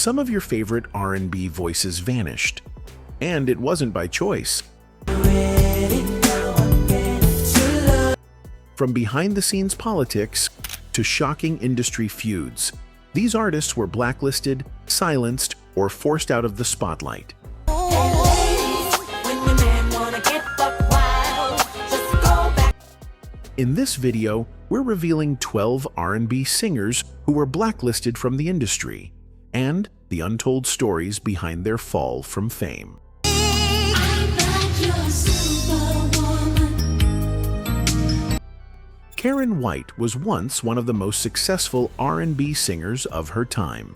Some of your favorite R&B voices vanished, and it wasn't by choice. From behind-the-scenes politics to shocking industry feuds, these artists were blacklisted, silenced, or forced out of the spotlight. In this video, we're revealing 12 R&B singers who were blacklisted from the industry, and the untold stories behind their fall from fame. Karyn White was once one of the most successful R&B singers of her time.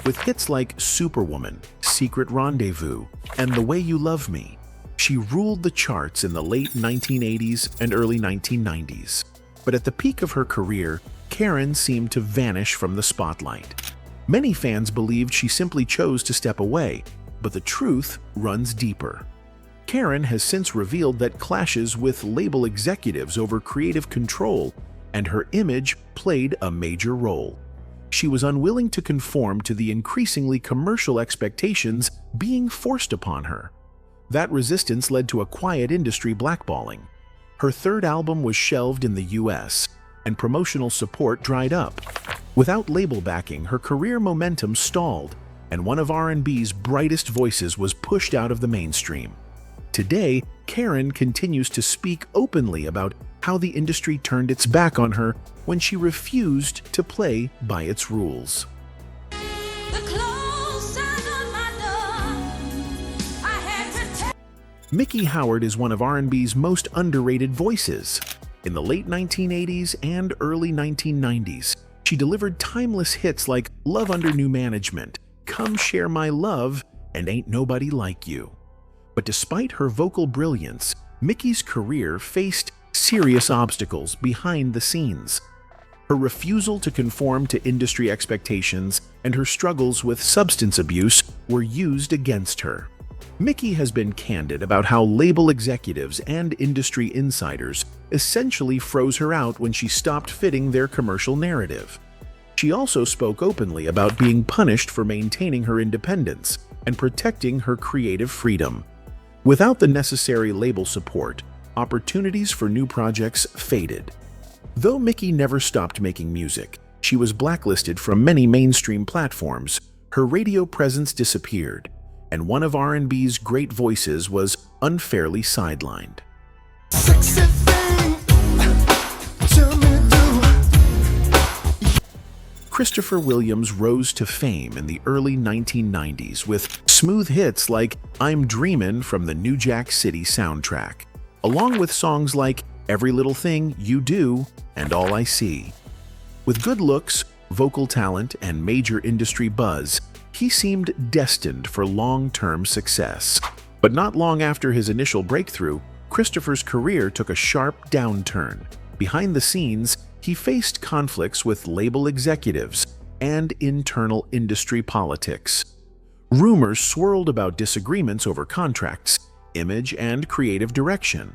With hits like Superwoman, Secret Rendezvous, and The Way You Love Me, she ruled the charts in the late 1980s and early 1990s. But at the peak of her career, Karyn seemed to vanish from the spotlight. Many fans believed she simply chose to step away, but the truth runs deeper. Karyn has since revealed that clashes with label executives over creative control and her image played a major role. She was unwilling to conform to the increasingly commercial expectations being forced upon her. That resistance led to a quiet industry blackballing. Her third album was shelved in the US, and promotional support dried up. Without label backing, her career momentum stalled, and one of R&B's brightest voices was pushed out of the mainstream. Today, Karyn continues to speak openly about how the industry turned its back on her when she refused to play by its rules. Miki Howard is one of R&B's most underrated voices. In the late 1980s and early 1990s, she delivered timeless hits like Love Under New Management, Come Share My Love, and Ain't Nobody Like You. But despite her vocal brilliance, Miki's career faced serious obstacles behind the scenes. Her refusal to conform to industry expectations and her struggles with substance abuse were used against her. Miki has been candid about how label executives and industry insiders essentially froze her out when she stopped fitting their commercial narrative. She also spoke openly about being punished for maintaining her independence and protecting her creative freedom. Without the necessary label support, opportunities for new projects faded. Though Miki never stopped making music, she was blacklisted from many mainstream platforms, her radio presence disappeared, and one of R&B's great voices was unfairly sidelined. Christopher Williams rose to fame in the early 1990s with smooth hits like I'm Dreamin' from the New Jack City soundtrack, along with songs like Every Little Thing You Do and All I See. With good looks, vocal talent, and major industry buzz, he seemed destined for long-term success. But not long after his initial breakthrough, Christopher's career took a sharp downturn. Behind the scenes, he faced conflicts with label executives and internal industry politics. Rumors swirled about disagreements over contracts, image, and creative direction.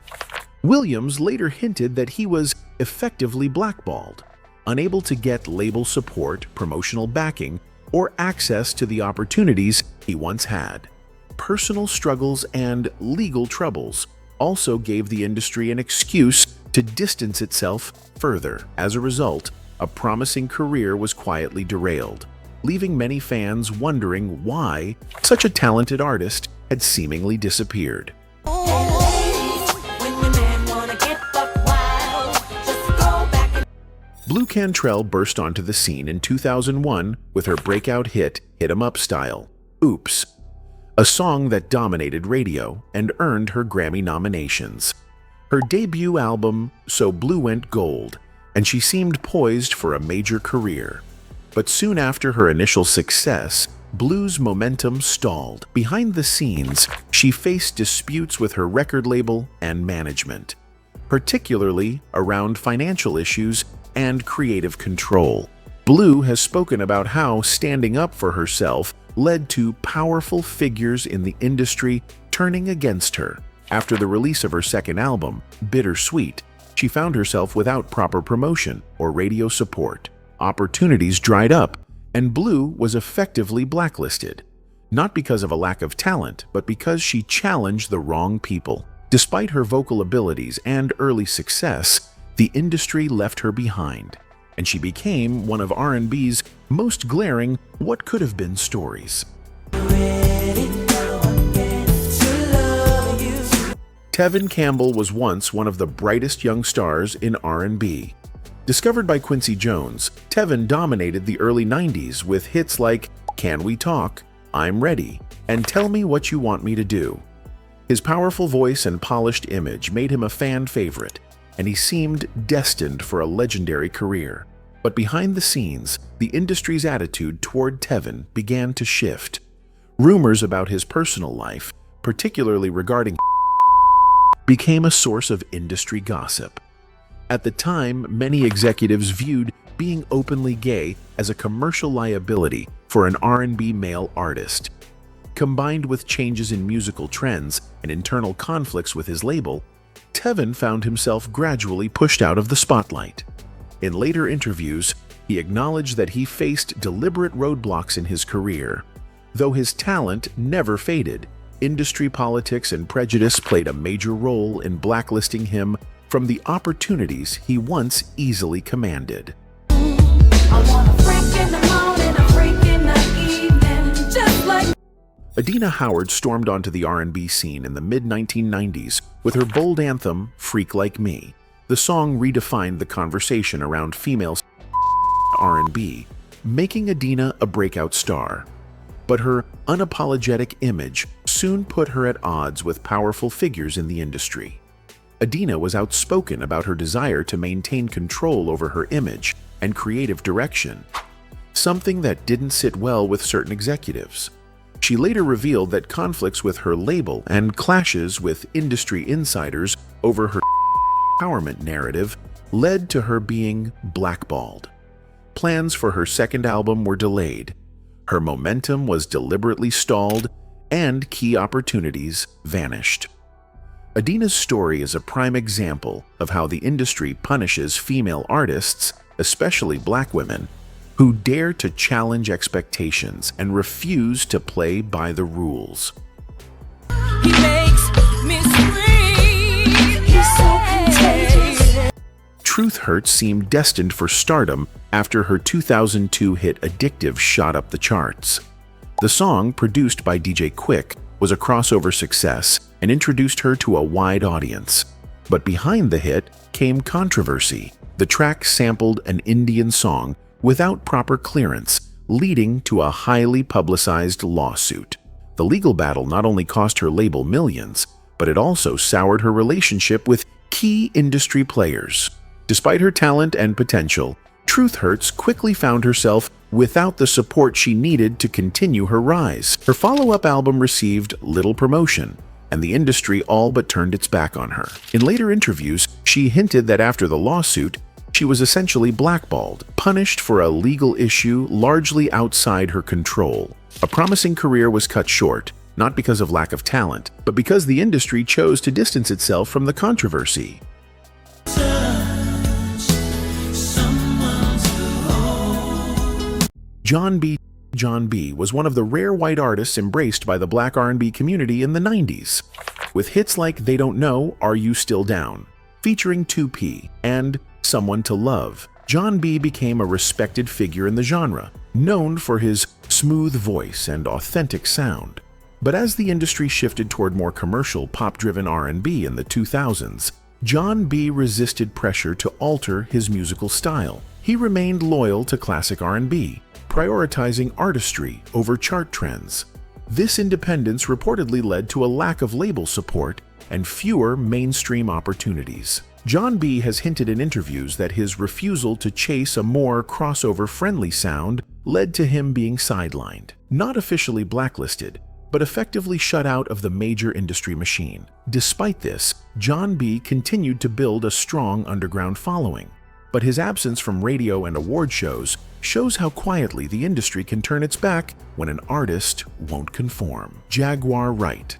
Williams later hinted that he was effectively blackballed, unable to get label support, promotional backing, or access to the opportunities he once had. Personal struggles and legal troubles also gave the industry an excuse to distance itself further. As a result, a promising career was quietly derailed, leaving many fans wondering why such a talented artist had seemingly disappeared. Blue Cantrell burst onto the scene in 2001 with her breakout hit Hit 'Em Up Style, Oops, a song that dominated radio and earned her Grammy nominations. Her debut album, So Blue, went gold, and she seemed poised for a major career. But soon after her initial success, Blue's momentum stalled. Behind the scenes, she faced disputes with her record label and management, particularly around financial issues and creative control. Blue has spoken about how standing up for herself led to powerful figures in the industry turning against her. After the release of her second album, Bittersweet, she found herself without proper promotion or radio support. Opportunities dried up, and Blue was effectively blacklisted, not because of a lack of talent, but because she challenged the wrong people. Despite her vocal abilities and early success, the industry left her behind, and she became one of R&B's most glaring what could have been stories. Tevin Campbell was once one of the brightest young stars in R&B. Discovered by Quincy Jones, Tevin dominated the early 90s with hits like Can We Talk, I'm Ready, and Tell Me What You Want Me to Do. His powerful voice and polished image made him a fan favorite, and he seemed destined for a legendary career. But behind the scenes, the industry's attitude toward Tevin began to shift. Rumors about his personal life, particularly regarding became a source of industry gossip. At the time, many executives viewed being openly gay as a commercial liability for an R&B male artist. Combined with changes in musical trends and internal conflicts with his label, Tevin found himself gradually pushed out of the spotlight. In later interviews, he acknowledged that he faced deliberate roadblocks in his career. Though his talent never faded, industry politics and prejudice played a major role in blacklisting him from the opportunities he once easily commanded. Adena Howard stormed onto the R&B scene in the mid-1990s with her bold anthem, Freak Like Me. The song redefined the conversation around female R&B, making Adena a breakout star. But her unapologetic image soon put her at odds with powerful figures in the industry. Adena was outspoken about her desire to maintain control over her image and creative direction, something that didn't sit well with certain executives. She later revealed that conflicts with her label and clashes with industry insiders over her empowerment narrative led to her being blackballed. Plans for her second album were delayed, her momentum was deliberately stalled, and key opportunities vanished. Adena's story is a prime example of how the industry punishes female artists, especially black women, who dare to challenge expectations and refuse to play by the rules. He makes me scream. He's so contagious. Truth Hurts seemed destined for stardom after her 2002 hit Addictive shot up the charts. The song, produced by DJ Quick, was a crossover success and introduced her to a wide audience. But behind the hit came controversy. The track sampled an Indian song without proper clearance, leading to a highly publicized lawsuit. The legal battle not only cost her label millions, but it also soured her relationship with key industry players. Despite her talent and potential, Truth Hurts quickly found herself without the support she needed to continue her rise. Her follow-up album received little promotion, and the industry all but turned its back on her. In later interviews, she hinted that after the lawsuit, she was essentially blackballed, punished for a legal issue largely outside her control. A promising career was cut short, not because of lack of talent, but because the industry chose to distance itself from the controversy. John B was one of the rare white artists embraced by the black R&B community in the 90s. With hits like They Don't Know, Are You Still Down, featuring 2P, and Someone to Love, John B became a respected figure in the genre, known for his smooth voice and authentic sound. But as the industry shifted toward more commercial, pop-driven R&B in the 2000s, John B resisted pressure to alter his musical style. He remained loyal to classic R&B, prioritizing artistry over chart trends. This independence reportedly led to a lack of label support and fewer mainstream opportunities. John B has hinted in interviews that his refusal to chase a more crossover-friendly sound led to him being sidelined. Not officially blacklisted, but effectively shut out of the major industry machine. Despite this, John B continued to build a strong underground following. But his absence from radio and award shows shows how quietly the industry can turn its back when an artist won't conform. Jaguar Wright.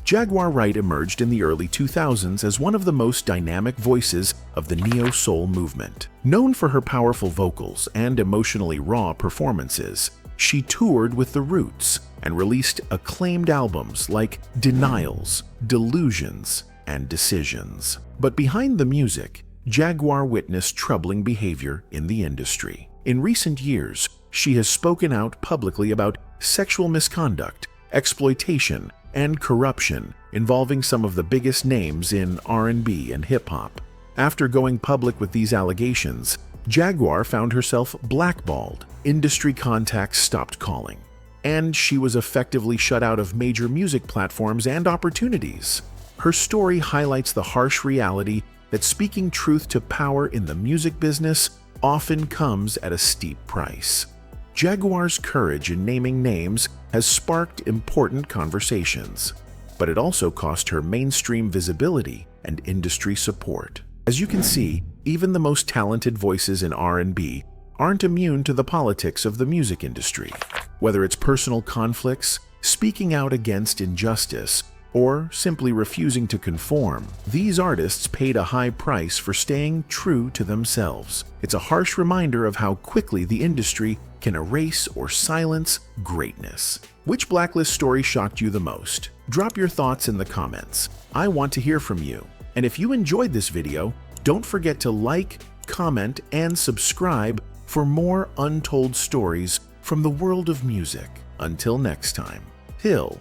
Jaguar Wright emerged in the early 2000s as one of the most dynamic voices of the neo-soul movement. Known for her powerful vocals and emotionally raw performances, she toured with The Roots and released acclaimed albums like Denials, Delusions, and Decisions. But behind the music, Jaguar witnessed troubling behavior in the industry. In recent years, she has spoken out publicly about sexual misconduct, exploitation, and corruption involving some of the biggest names in R&B and hip-hop. After going public with these allegations, Jaguar found herself blackballed, industry contacts stopped calling, and she was effectively shut out of major music platforms and opportunities. Her story highlights the harsh reality that speaking truth to power in the music business often comes at a steep price. Jaguar's courage in naming names has sparked important conversations, but it also cost her mainstream visibility and industry support. As you can see, even the most talented voices in R&B aren't immune to the politics of the music industry. Whether it's personal conflicts, speaking out against injustice, or simply refusing to conform, these artists paid a high price for staying true to themselves. It's a harsh reminder of how quickly the industry can erase or silence greatness. Which Blacklist story shocked you the most? Drop your thoughts in the comments. I want to hear from you. And if you enjoyed this video, don't forget to like, comment, and subscribe for more untold stories from the world of music. Until next time, Hill.